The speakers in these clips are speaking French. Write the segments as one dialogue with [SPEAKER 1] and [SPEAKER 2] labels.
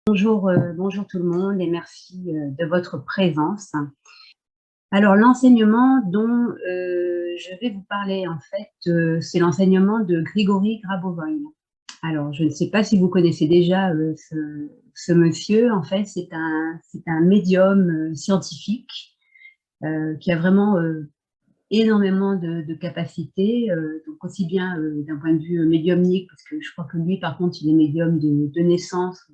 [SPEAKER 1] Bonjour tout le monde et merci de votre présence. Alors l'enseignement dont je vais vous parler en fait, c'est l'enseignement de Grigory Grabovoï. Alors je ne sais pas si vous connaissez déjà ce monsieur. En fait c'est un médium scientifique qui a vraiment énormément de capacités, donc aussi bien d'un point de vue médiumnique, parce que je crois que lui par contre il est médium de naissance,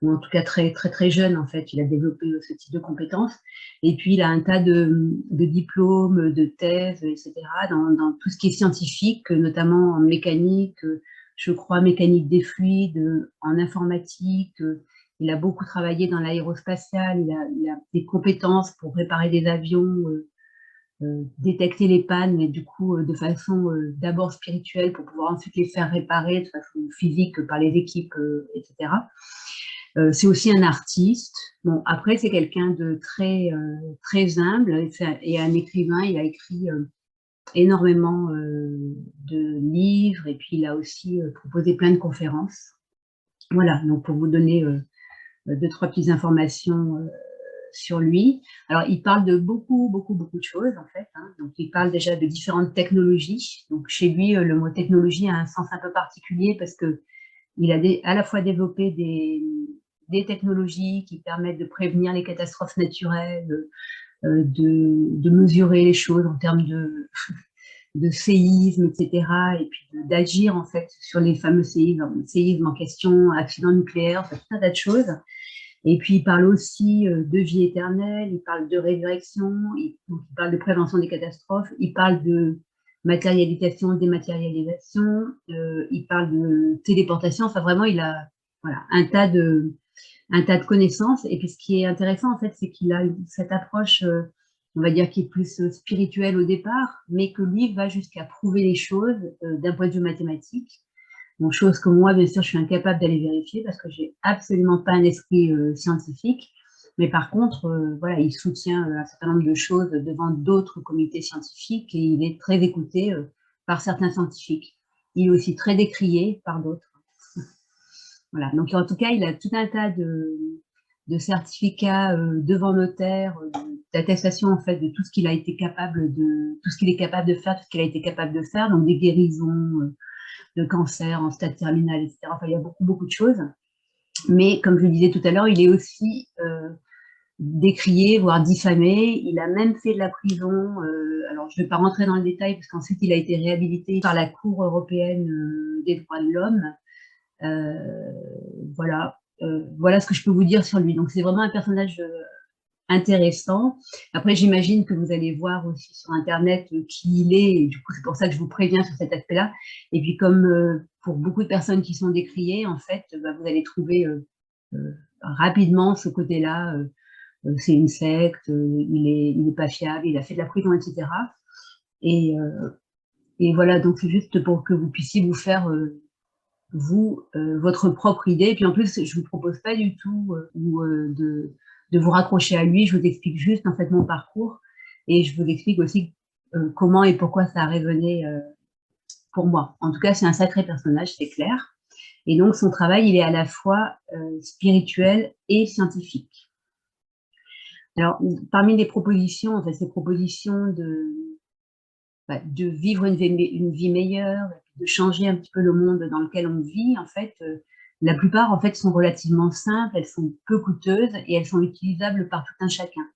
[SPEAKER 1] ou en tout cas très jeune, en fait, il a développé ce type de compétences. Et puis, il a un tas de diplômes, de thèses, etc., dans tout ce qui est scientifique, notamment en mécanique, je crois, mécanique des fluides, en informatique. Il a beaucoup travaillé dans l'aérospatial, il a des compétences pour réparer des avions, détecter les pannes, mais du coup, de façon d'abord spirituelle, pour pouvoir ensuite les faire réparer de façon physique par les équipes, etc. C'est aussi un artiste. Bon, après, c'est quelqu'un de très humble et un écrivain. Il a écrit énormément de livres et puis il a aussi proposé plein de conférences. Voilà, donc pour vous donner deux, trois petites informations sur lui. Alors, il parle de beaucoup de choses, en fait, hein. Donc, il parle déjà de différentes technologies. Donc, chez lui, le mot technologie a un sens un peu particulier parce que il a à la fois développé des technologies qui permettent de prévenir les catastrophes naturelles, de mesurer les choses en termes de séisme, etc. Et puis d'agir en fait sur les fameux séismes en question, accidents nucléaires, enfin, tout un tas de choses. Et puis il parle aussi de vie éternelle, il parle de résurrection, donc il parle de prévention des catastrophes, il parle de matérialisation, dématérialisation, il parle de téléportation. Enfin vraiment, il a voilà, un tas de connaissances. Et puis ce qui est intéressant en fait, c'est qu'il a cette approche, on va dire, qui est plus spirituelle au départ, mais que lui va jusqu'à prouver les choses d'un point de vue mathématique. Bon, chose que moi, bien sûr, je suis incapable d'aller vérifier parce que j'ai absolument pas un esprit scientifique. Mais par contre, voilà, il soutient un certain nombre de choses devant d'autres comités scientifiques et il est très écouté par certains scientifiques. Il est aussi très décrié par d'autres. Voilà. Donc, en tout cas, il a tout un tas de certificats devant notaire, d'attestation en fait de tout ce qu'il a été capable tout ce qu'il est capable de faire, tout ce qu'il a été capable de faire, donc des guérisons de cancer en stade terminal, etc. Enfin, il y a beaucoup de choses. Mais comme je le disais tout à l'heure, il est aussi décrié, voire diffamé. Il a même fait de la prison. Alors, je ne vais pas rentrer dans le détail, parce qu'ensuite, il a été réhabilité par la Cour européenne des droits de l'homme. Voilà. Voilà ce que je peux vous dire sur lui. Donc, c'est vraiment un personnage intéressant. Après, j'imagine que vous allez voir aussi sur Internet qui il est, et du coup, c'est pour ça que je vous préviens sur cet aspect-là. Et puis, comme pour beaucoup de personnes qui sont décriées, en fait, bah, vous allez trouver rapidement ce côté-là. C'est une secte, il est pas fiable, il a fait de la prison, etc. Et, et voilà, donc c'est juste pour que vous puissiez vous faire, vous, votre propre idée. Et puis en plus, je vous propose pas du tout de vous raccrocher à lui. Je vous explique juste en fait mon parcours et je vous explique aussi comment et pourquoi ça a résonné pour moi. En tout cas, c'est un sacré personnage, c'est clair. Et donc, son travail, il est à la fois spirituel et scientifique. Alors, parmi les propositions, enfin, ces propositions de vivre une vie meilleure, de changer un petit peu le monde dans lequel on vit, en fait, la plupart, en fait, sont relativement simples, elles sont peu coûteuses et elles sont utilisables par tout un chacun.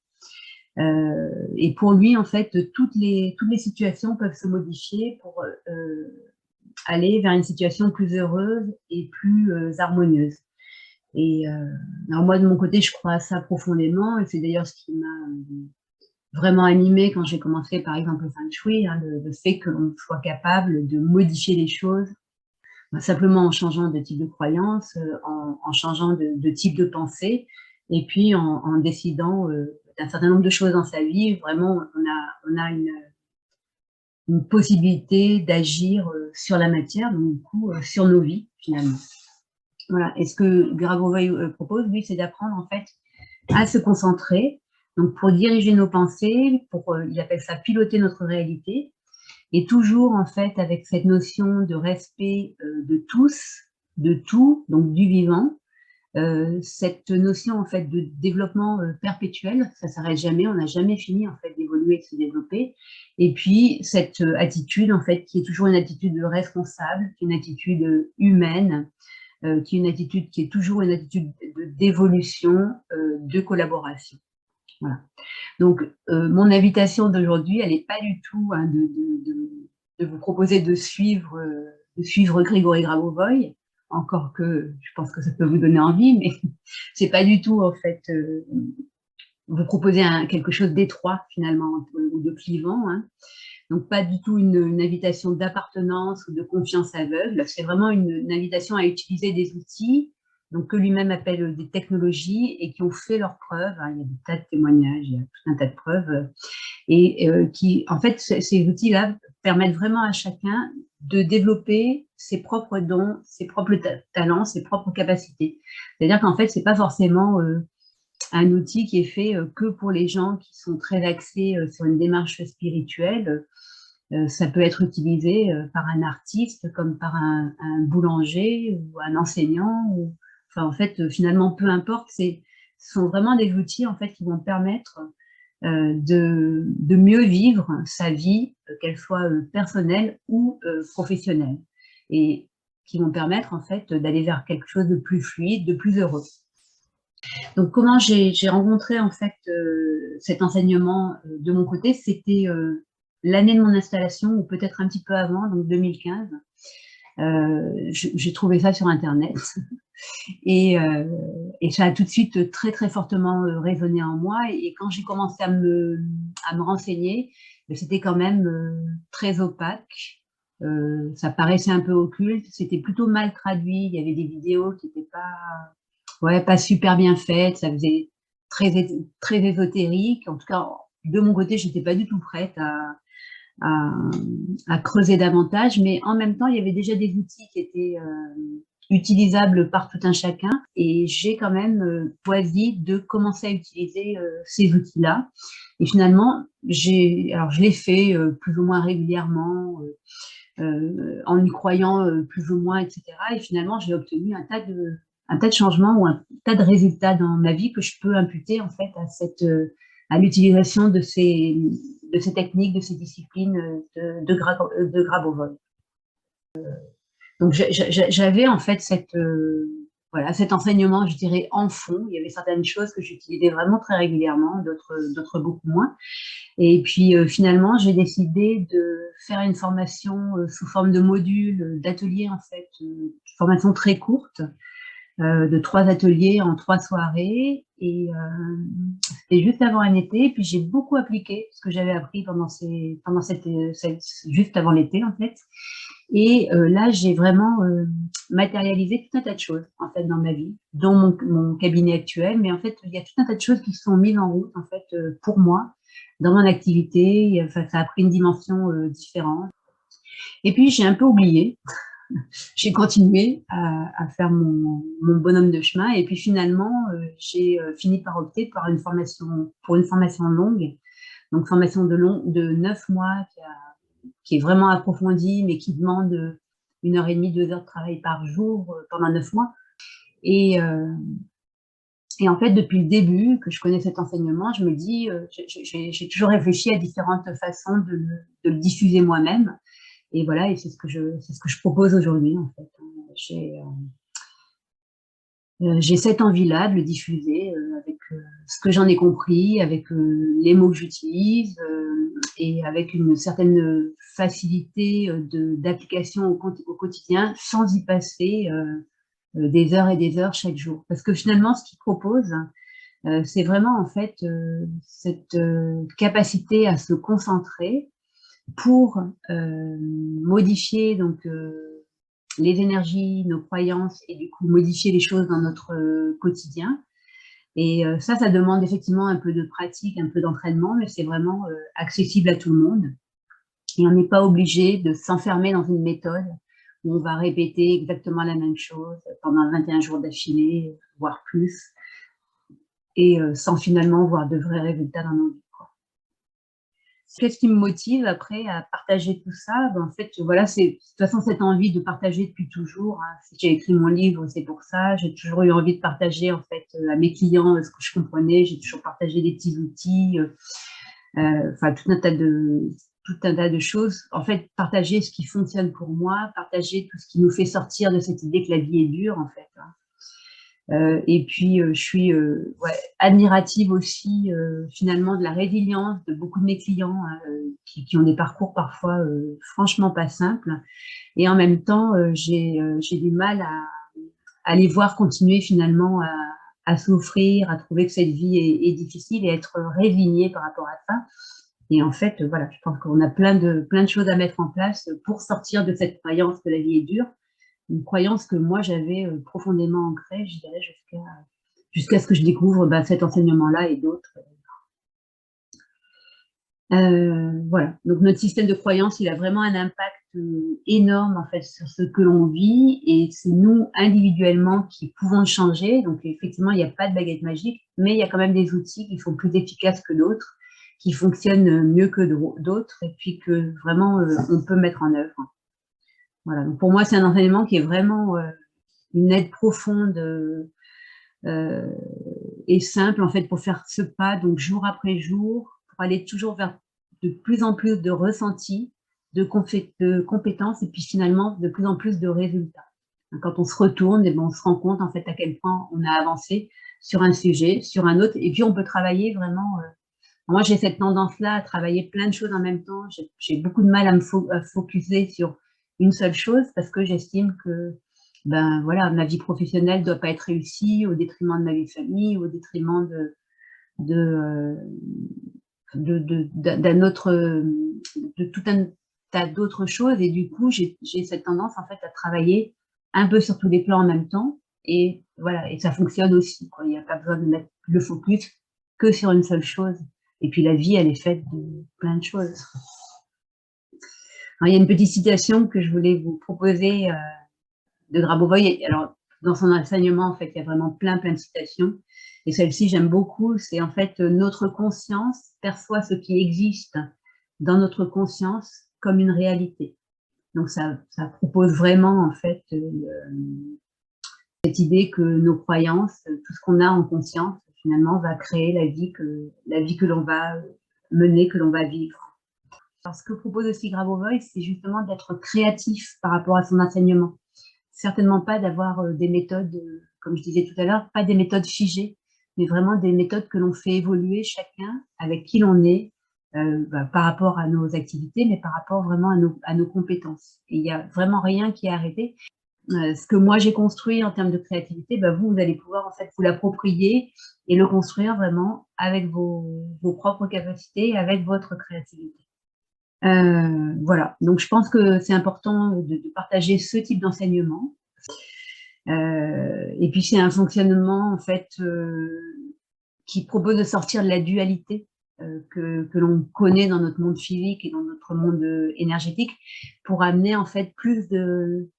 [SPEAKER 1] Et pour lui, en fait, toutes les situations peuvent se modifier pour aller vers une situation plus heureuse et plus harmonieuse. Et alors moi, de mon côté, je crois à ça profondément, et c'est d'ailleurs ce qui m'a vraiment animée quand j'ai commencé, par exemple, le feng shui, hein, le fait que l'on soit capable de modifier les choses, simplement en changeant de type de croyance, en changeant de type de pensée, et puis en décidant d'un certain nombre de choses dans sa vie. Vraiment, on a une possibilité d'agir sur la matière, donc du coup, sur nos vies, finalement. Voilà. Et ce que Grabovoi propose, lui, c'est d'apprendre, en fait, à se concentrer, donc pour diriger nos pensées, il appelle ça piloter notre réalité, et toujours en fait avec cette notion de respect de tous, de tout, donc du vivant, cette notion en fait de développement perpétuel, ça s'arrête jamais, on n'a jamais fini en fait d'évoluer, de se développer. Et puis cette attitude en fait qui est toujours une attitude responsable, qui est une attitude humaine, qui est une attitude qui est toujours une attitude d'évolution, de collaboration. Voilà. Donc mon invitation d'aujourd'hui, elle n'est pas du tout hein, de vous proposer de suivre Grigory Grabovoi, encore que je pense que ça peut vous donner envie, mais c'est pas du tout en fait vous proposer quelque chose d'étroit finalement ou de clivant. Hein. Donc pas du tout une invitation d'appartenance ou de confiance aveugle. C'est vraiment une invitation à utiliser des outils donc que lui-même appelle des technologies et qui ont fait leurs preuves. Hein. Il y a des tas de témoignages, il y a tout un tas de preuves et qui, en fait, ces outils-là permettent vraiment à chacun de développer ses propres dons, ses propres talents, ses propres capacités. C'est-à-dire qu'en fait, c'est pas forcément un outil qui est fait que pour les gens qui sont très axés sur une démarche spirituelle. Ça peut être utilisé par un artiste, comme par un boulanger ou un enseignant. Ou, enfin, en fait, finalement, peu importe. Ce sont vraiment des outils en fait qui vont permettre de mieux vivre sa vie, qu'elle soit personnelle ou professionnelle, et qui vont permettre en fait d'aller vers quelque chose de plus fluide, de plus heureux. Donc comment j'ai rencontré en fait cet enseignement de mon côté, c'était l'année de mon installation, ou peut-être un petit peu avant, donc 2015. J'ai trouvé ça sur Internet. Et ça a tout de suite très très fortement résonné en moi. Et quand j'ai commencé à me renseigner, c'était quand même très opaque. Ça paraissait un peu occulte. C'était plutôt mal traduit. Il y avait des vidéos qui n'étaient pas super bien faites. Ça faisait très ésotérique. En tout cas, de mon côté, j'étais pas du tout prête à creuser davantage. Mais en même temps, il y avait déjà des outils qui étaient utilisable par tout un chacun, et j'ai quand même choisi de commencer à utiliser ces outils-là. Et finalement, je l'ai fait plus ou moins régulièrement, en y croyant plus ou moins, etc. Et finalement, j'ai obtenu un tas de changements ou un tas de résultats dans ma vie que je peux imputer en fait à l'utilisation de ces techniques, de ces disciplines de Grabovoi. Donc j'avais en fait voilà, cet enseignement, je dirais, en fond. Il y avait certaines choses que j'utilisais vraiment très régulièrement, d'autres beaucoup moins. Et puis finalement, j'ai décidé de faire une formation sous forme de module, d'atelier en fait, une formation très courte, de 3 ateliers en 3 soirées. Et c'était juste avant un été. Et puis j'ai beaucoup appliqué ce que j'avais appris pendant juste avant l'été en fait. Et là, j'ai vraiment matérialisé tout un tas de choses en fait dans ma vie, dont mon cabinet actuel. Mais en fait, il y a tout un tas de choses qui se sont mises en route en fait pour moi dans mon activité. Enfin, ça a pris une dimension différente. Et puis j'ai un peu oublié. J'ai continué à faire mon bonhomme de chemin. Et puis finalement, j'ai fini par opter pour une formation longue, donc formation de 9 mois qui est vraiment approfondie, mais qui demande 1h30, 2 heures de travail par jour pendant 9 mois. Et en fait, depuis le début que je connais cet enseignement, je me dis, j'ai toujours réfléchi à différentes façons de le diffuser moi-même. Et voilà, et c'est ce que je propose aujourd'hui, en fait. J'ai cette envie-là de le diffuser avec ce que j'en ai compris, avec les mots que j'utilise et avec une certaine facilité d'application au quotidien, sans y passer des heures et des heures chaque jour. Parce que finalement, ce qu'il propose, c'est vraiment en fait cette capacité à se concentrer pour modifier donc les énergies, nos croyances, et du coup modifier les choses dans notre quotidien. Et ça demande effectivement un peu de pratique, un peu d'entraînement, mais c'est vraiment accessible à tout le monde. Et on n'est pas obligé de s'enfermer dans une méthode où on va répéter exactement la même chose pendant 21 jours d'affilée, voire plus, et sans finalement voir de vrais résultats dans nos vies. Qu'est-ce qui me motive après à partager tout ça? En fait, voilà, c'est de toute façon cette envie de partager depuis toujours, hein. Si j'ai écrit mon livre, c'est pour ça. J'ai toujours eu envie de partager en fait à mes clients ce que je comprenais. J'ai toujours partagé des petits outils, enfin tout un tas de choses. En fait, partager ce qui fonctionne pour moi, partager tout ce qui nous fait sortir de cette idée que la vie est dure en fait, hein. Et puis, je suis ouais, admirative aussi, finalement, de la résilience de beaucoup de mes clients, hein, qui ont des parcours parfois franchement pas simples. Et en même temps, j'ai du mal à les voir continuer finalement à souffrir, à trouver que cette vie est difficile et être résignée par rapport à ça. Et en fait, voilà, je pense qu'on a plein de choses à mettre en place pour sortir de cette croyance que la vie est dure. Une croyance que moi j'avais profondément ancrée, je dirais, jusqu'à ce que je découvre cet enseignement-là et d'autres. Voilà, donc notre système de croyance, il a vraiment un impact énorme en fait sur ce que l'on vit, et c'est nous individuellement qui pouvons le changer. Donc effectivement, il n'y a pas de baguette magique, mais il y a quand même des outils qui sont plus efficaces que d'autres, qui fonctionnent mieux que d'autres, et puis que vraiment on peut mettre en œuvre. Voilà, donc pour moi, c'est un enseignement qui est vraiment une aide profonde et simple en fait pour faire ce pas, donc jour après jour, pour aller toujours vers de plus en plus de ressentis, de compétences, et puis finalement de plus en plus de résultats. Quand on se retourne, et on se rend compte en fait à quel point on a avancé sur un sujet, sur un autre, et puis on peut travailler vraiment. Moi, j'ai cette tendance-là à travailler plein de choses en même temps. J'ai beaucoup de mal à me focuser sur une seule chose, parce que j'estime que voilà, ma vie professionnelle ne doit pas être réussie au détriment de ma vie de famille, au détriment de tout un tas d'autres choses. Et du coup, j'ai cette tendance en fait à travailler un peu sur tous les plans en même temps. Et voilà, et ça fonctionne aussi, quoi. Il n'y a pas besoin de mettre le focus que sur une seule chose. Et puis la vie, elle est faite de plein de choses. Alors, il y a une petite citation que je voulais vous proposer de Grabovoi. Alors, dans son enseignement, en fait, il y a vraiment plein de citations. Et celle-ci, j'aime beaucoup. C'est en fait, notre conscience perçoit ce qui existe dans notre conscience comme une réalité. Donc, ça propose vraiment, en fait, cette idée que nos croyances, tout ce qu'on a en conscience, finalement, va créer la vie que l'on va mener, que l'on va vivre. Alors, ce que propose aussi Grabovoi, c'est justement d'être créatif par rapport à son enseignement. Certainement pas d'avoir des méthodes, comme je disais tout à l'heure, pas des méthodes figées, mais vraiment des méthodes que l'on fait évoluer chacun avec qui l'on est, par rapport à nos activités, mais par rapport vraiment à nos compétences. Et il n'y a vraiment rien qui est arrêté. Ce que moi j'ai construit en termes de créativité, vous allez pouvoir en fait vous l'approprier et le construire vraiment avec vos propres capacités, avec votre créativité. Voilà, donc je pense que c'est important de partager ce type d'enseignement. Et puis c'est un fonctionnement en fait qui propose de sortir de la dualité que l'on connaît dans notre monde physique et dans notre monde énergétique, pour amener en fait plus de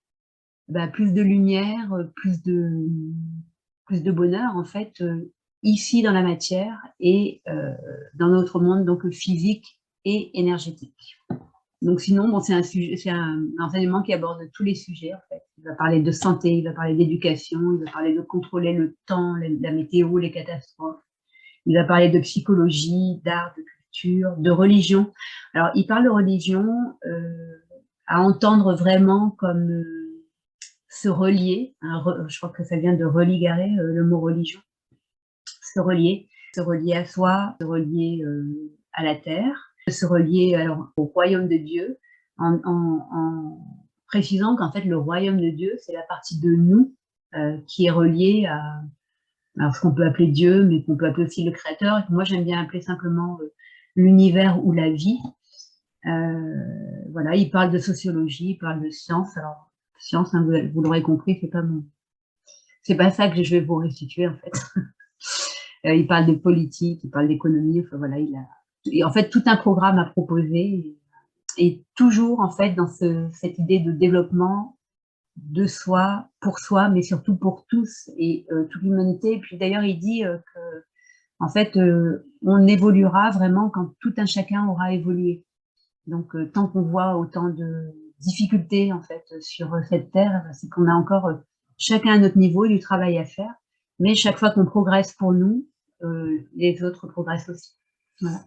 [SPEAKER 1] lumière, plus de bonheur en fait ici dans la matière et dans notre monde donc physique et énergétique. Donc sinon, c'est un enseignement qui aborde tous les sujets en fait. Il va parler de santé, il va parler d'éducation, il va parler de contrôler le temps, la météo, les catastrophes. Il va parler de psychologie, d'art, de culture, de religion. Alors, il parle de religion à entendre vraiment comme se relier. Je crois que ça vient de religarer, le mot religion. Se relier à soi, se relier à la terre, se relier alors au royaume de Dieu, en précisant qu'en fait le royaume de Dieu, c'est la partie de nous qui est reliée à alors, ce qu'on peut appeler Dieu, mais qu'on peut appeler aussi le Créateur, et que moi j'aime bien appeler simplement l'univers ou la vie. Voilà, il parle de sociologie, il parle de science. Alors, science, hein, vous l'aurez compris, c'est pas ça que je vais vous restituer en fait. Il parle de politique, il parle d'économie, enfin voilà, et en fait tout un programme à proposer, et toujours en fait dans cette idée de développement de soi, mais surtout pour tous et toute l'humanité. Et puis d'ailleurs, il dit que En fait, on évoluera vraiment quand tout un chacun aura évolué. Donc, tant qu'on voit autant de difficultés, en fait, sur cette terre, c'est qu'on a encore chacun à notre niveau du travail à faire. Mais chaque fois qu'on progresse pour nous, les autres progressent aussi. Voilà.